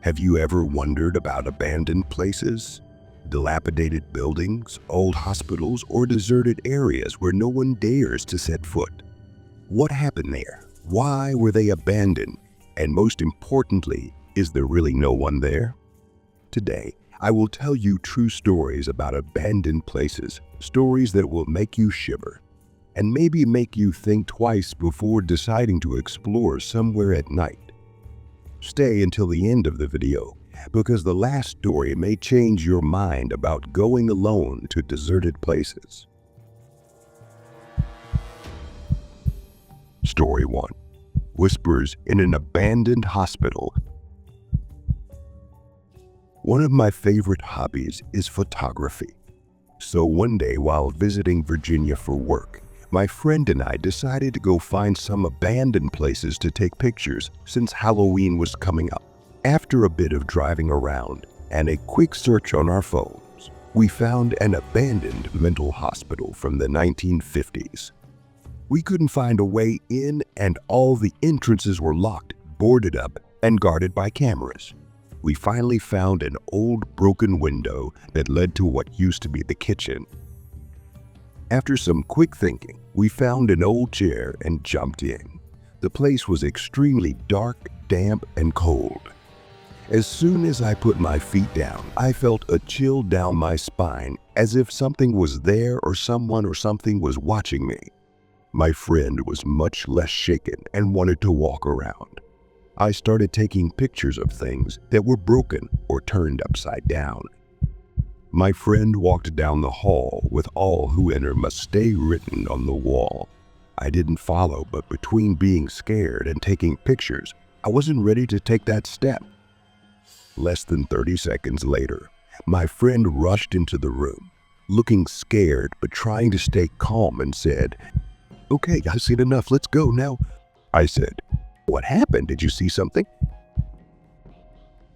Have you ever wondered about abandoned places? Dilapidated buildings, old hospitals, or deserted areas where no one dares to set foot? What happened there? Why were they abandoned? And most importantly, is there really no one there? Today, I will tell you true stories about abandoned places, stories that will make you shiver, and maybe make you think twice before deciding to explore somewhere at night. Stay until the end of the video, because the last story may change your mind about going alone to deserted places. Story 1. Whispers in an Abandoned Hospital. One of my favorite hobbies is photography. So one day while visiting Virginia for work, my friend and I decided to go find some abandoned places to take pictures since Halloween was coming up. After a bit of driving around and a quick search on our phones, we found an abandoned mental hospital from the 1950s. We couldn't find a way in, and all the entrances were locked, boarded up, and guarded by cameras. We finally found an old broken window that led to what used to be the kitchen. After some quick thinking, we found an old chair and jumped in. The place was extremely dark, damp, and cold. As soon as I put my feet down, I felt a chill down my spine, as if something was there or someone or something was watching me. My friend was much less shaken and wanted to walk around. I started taking pictures of things that were broken or turned upside down. My friend walked down the hall with "All who enter must stay" written on the wall. I didn't follow, but between being scared and taking pictures, I wasn't ready to take that step. Less than 30 seconds later, my friend rushed into the room, looking scared but trying to stay calm, and said, "Okay, I've seen enough, let's go now." I said, "What happened? Did you see something?"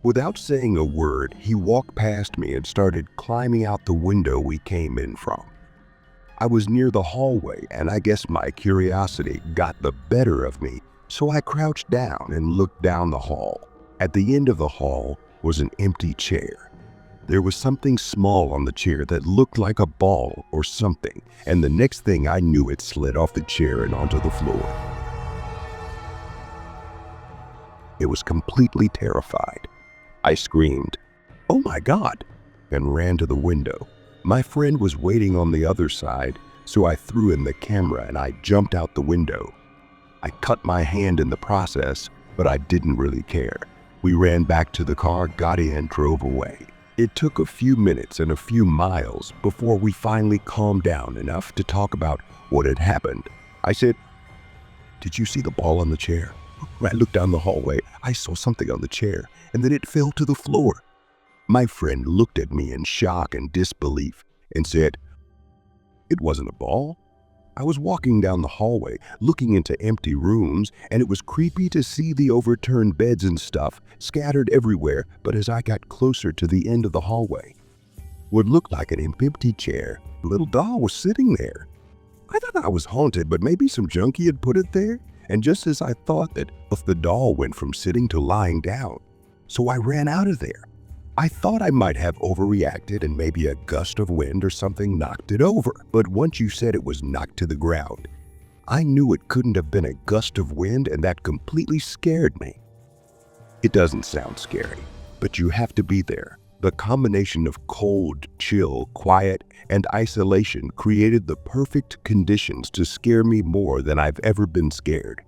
Without saying a word, he walked past me and started climbing out the window we came in from. I was near the hallway, and I guess my curiosity got the better of me, so I crouched down and looked down the hall. At the end of the hall was an empty chair. There was something small on the chair that looked like a ball or something, and the next thing I knew, it slid off the chair and onto the floor. It was completely terrified. I screamed, "Oh my God," and ran to the window. My friend was waiting on the other side, so I threw in the camera and I jumped out the window. I cut my hand in the process, but I didn't really care. We ran back to the car, got in, drove away. It took a few minutes and a few miles before we finally calmed down enough to talk about what had happened. I said, "Did you see the ball on the chair? When I looked down the hallway, I saw something on the chair, and then it fell to the floor." My friend looked at me in shock and disbelief and said, "It wasn't a ball. I was walking down the hallway, looking into empty rooms, and it was creepy to see the overturned beds and stuff scattered everywhere, but as I got closer to the end of the hallway, what looked like an empty chair, a little doll was sitting there. I thought I was haunted, but maybe some junkie had put it there. And just as I thought that, the doll went from sitting to lying down. So I ran out of there. I thought I might have overreacted and maybe a gust of wind or something knocked it over. But once you said it was knocked to the ground, I knew it couldn't have been a gust of wind, and that completely scared me." It doesn't sound scary, but you have to be there. The combination of cold, chill, quiet, and isolation created the perfect conditions to scare me more than I've ever been scared.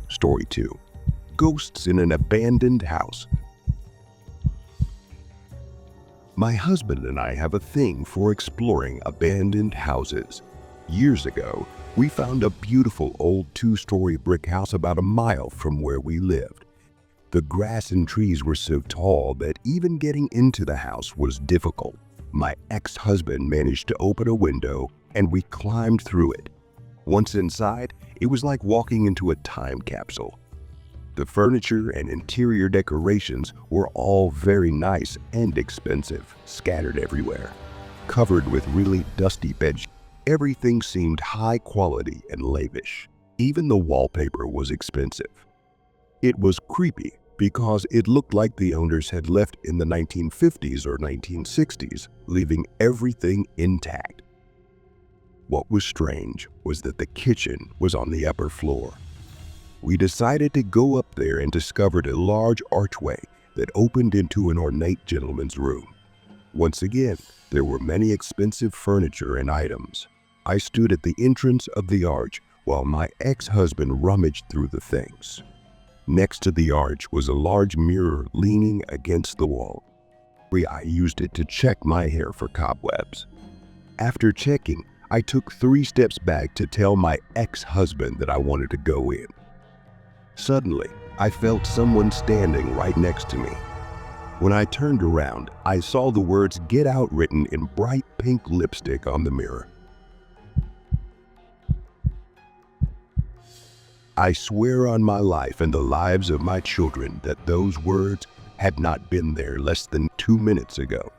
Story 2. Ghosts in an Abandoned House. My husband and I have a thing for exploring abandoned houses. Years ago, we found a beautiful old 2-story brick house about a mile from where we lived. The grass and trees were so tall that even getting into the house was difficult. My ex-husband managed to open a window, and we climbed through it. Once inside, it was like walking into a time capsule. The furniture and interior decorations were all very nice and expensive, scattered everywhere. Covered with really dusty beds, everything seemed high quality and lavish. Even the wallpaper was expensive. It was creepy because it looked like the owners had left in the 1950s or 1960s, leaving everything intact. What was strange was that the kitchen was on the upper floor. We decided to go up there and discovered a large archway that opened into an ornate gentleman's room. Once again, there were many expensive furniture and items. I stood at the entrance of the arch while my ex-husband rummaged through the things. Next to the arch was a large mirror leaning against the wall. I used it to check my hair for cobwebs. After checking, I took 3 steps back to tell my ex-husband that I wanted to go in. Suddenly, I felt someone standing right next to me. When I turned around, I saw the words "Get Out" written in bright pink lipstick on the mirror. I swear on my life and the lives of my children that those words had not been there less than 2 minutes ago.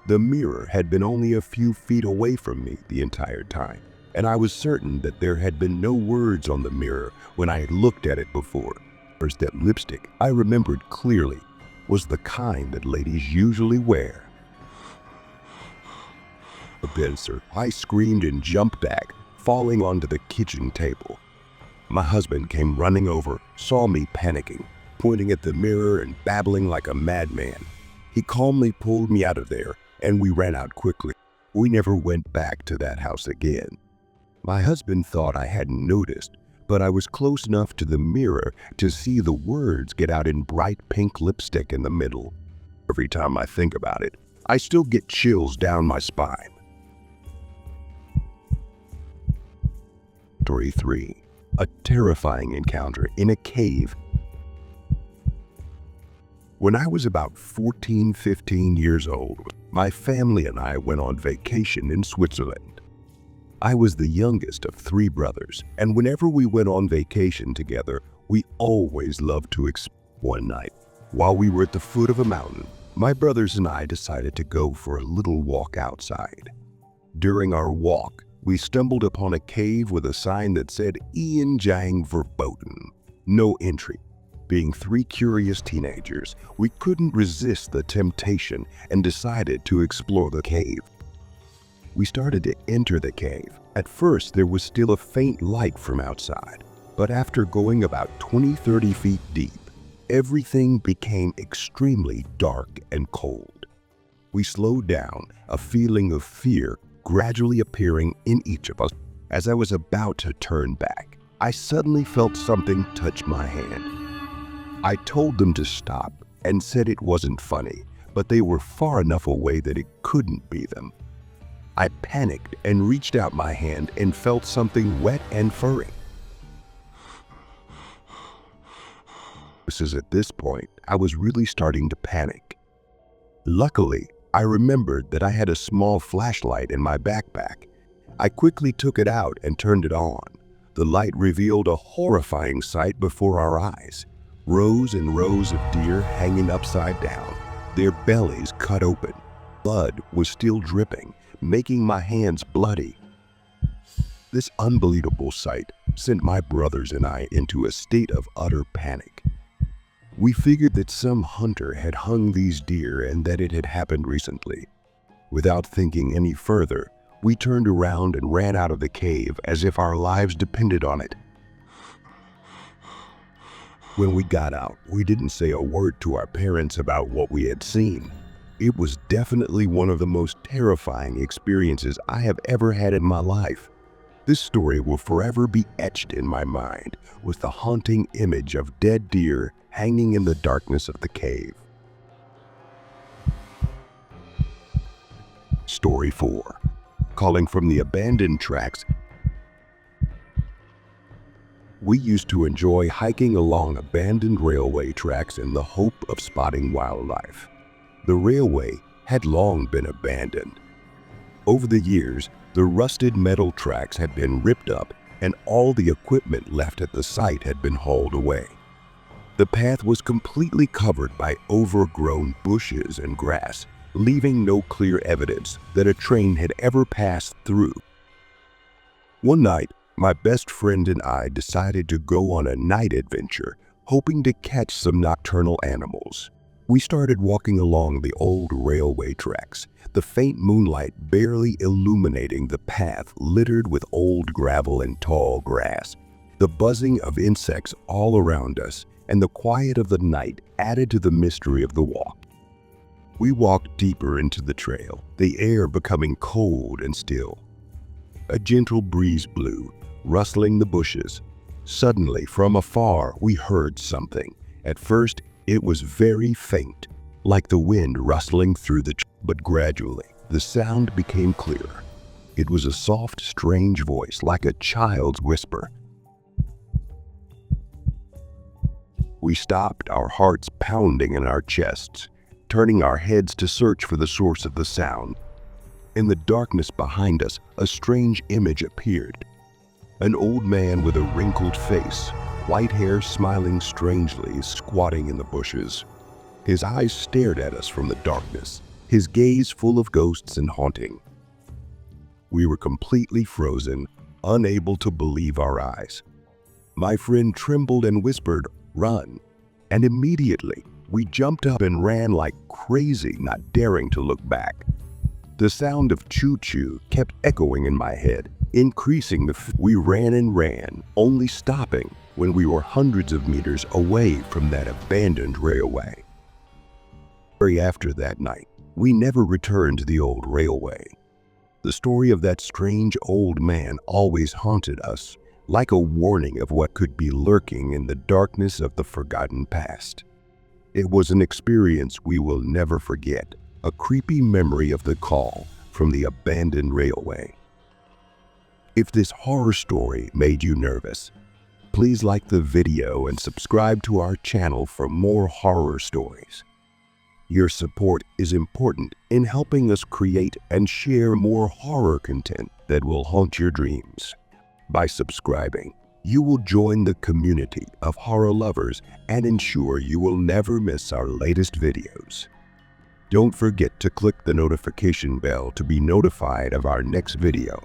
The mirror had been only a few feet away from me the entire time, and I was certain that there had been no words on the mirror when I had looked at it before. First, that lipstick, I remembered clearly, was the kind that ladies usually wear. I screamed and jumped back, falling onto the kitchen table. My husband came running over, saw me panicking, pointing at the mirror and babbling like a madman. He calmly pulled me out of there, and we ran out quickly. We never went back to that house again. My husband thought I hadn't noticed, but I was close enough to the mirror to see the words "Get Out" in bright pink lipstick in the middle. Every time I think about it, I still get chills down my spine. Story 3. A terrifying encounter in a cave. When I was about 15 years old, my family and I went on vacation in Switzerland. I was the youngest of 3 brothers, and whenever we went on vacation together, we always loved to explore. One night, while we were at the foot of a mountain, my brothers and I decided to go for a little walk outside. During our walk, we stumbled upon a cave with a sign that said "Ian Jang Verboten," no entry. Being 3 curious teenagers, we couldn't resist the temptation and decided to explore the cave. We started to enter the cave. At first, there was still a faint light from outside, but after going about 20-30 feet deep, everything became extremely dark and cold. We slowed down, a feeling of fear gradually appearing in each of us. As I was about to turn back, I suddenly felt something touch my hand. I told them to stop and said it wasn't funny, but they were far enough away that it couldn't be them. I panicked and reached out my hand and felt something wet and furry. At this point, I was really starting to panic. Luckily, I remembered that I had a small flashlight in my backpack. I quickly took it out and turned it on. The light revealed a horrifying sight before our eyes. Rows and rows of deer hanging upside down, their bellies cut open. Blood was still dripping, making my hands bloody. This unbelievable sight sent my brothers and I into a state of utter panic. We figured that some hunter had hung these deer and that it had happened recently. Without thinking any further, we turned around and ran out of the cave as if our lives depended on it. When we got out, we didn't say a word to our parents about what we had seen. It was definitely one of the most terrifying experiences I have ever had in my life. This story will forever be etched in my mind with the haunting image of dead deer hanging in the darkness of the cave. Story 4. Calling from the abandoned tracks. We used to enjoy hiking along abandoned railway tracks in the hope of spotting wildlife. The railway had long been abandoned. Over the years, the rusted metal tracks had been ripped up and all the equipment left at the site had been hauled away. The path was completely covered by overgrown bushes and grass, leaving no clear evidence that a train had ever passed through. One night, my best friend and I decided to go on a night adventure hoping to catch some nocturnal animals. We started walking along the old railway tracks, the faint moonlight barely illuminating the path littered with old gravel and tall grass. The buzzing of insects all around us and the quiet of the night added to the mystery of the walk. We walked deeper into the trail, the air becoming cold and still. A gentle breeze blew, rustling the bushes. Suddenly, from afar, we heard something. At first, it was very faint, like the wind rustling through the trees, but gradually, the sound became clearer. It was a soft, strange voice, like a child's whisper. We stopped, our hearts pounding in our chests, turning our heads to search for the source of the sound. In the darkness behind us, a strange image appeared. An old man with a wrinkled face, white hair smiling strangely, squatting in the bushes. His eyes stared at us from the darkness, his gaze full of ghosts and haunting. We were completely frozen, unable to believe our eyes. My friend trembled and whispered, "Run!" And immediately, we jumped up and ran like crazy, not daring to look back. The sound of choo-choo kept echoing in my head, increasing we ran and ran, only stopping when we were hundreds of meters away from that abandoned railway. After that night, we never returned to the old railway. The story of that strange old man always haunted us, like a warning of what could be lurking in the darkness of the forgotten past. It was an experience we will never forget, a creepy memory of the call from the abandoned railway. If this horror story made you nervous, please like the video and subscribe to our channel for more horror stories. Your support is important in helping us create and share more horror content that will haunt your dreams. By subscribing, you will join the community of horror lovers and ensure you will never miss our latest videos. Don't forget to click the notification bell to be notified of our next video.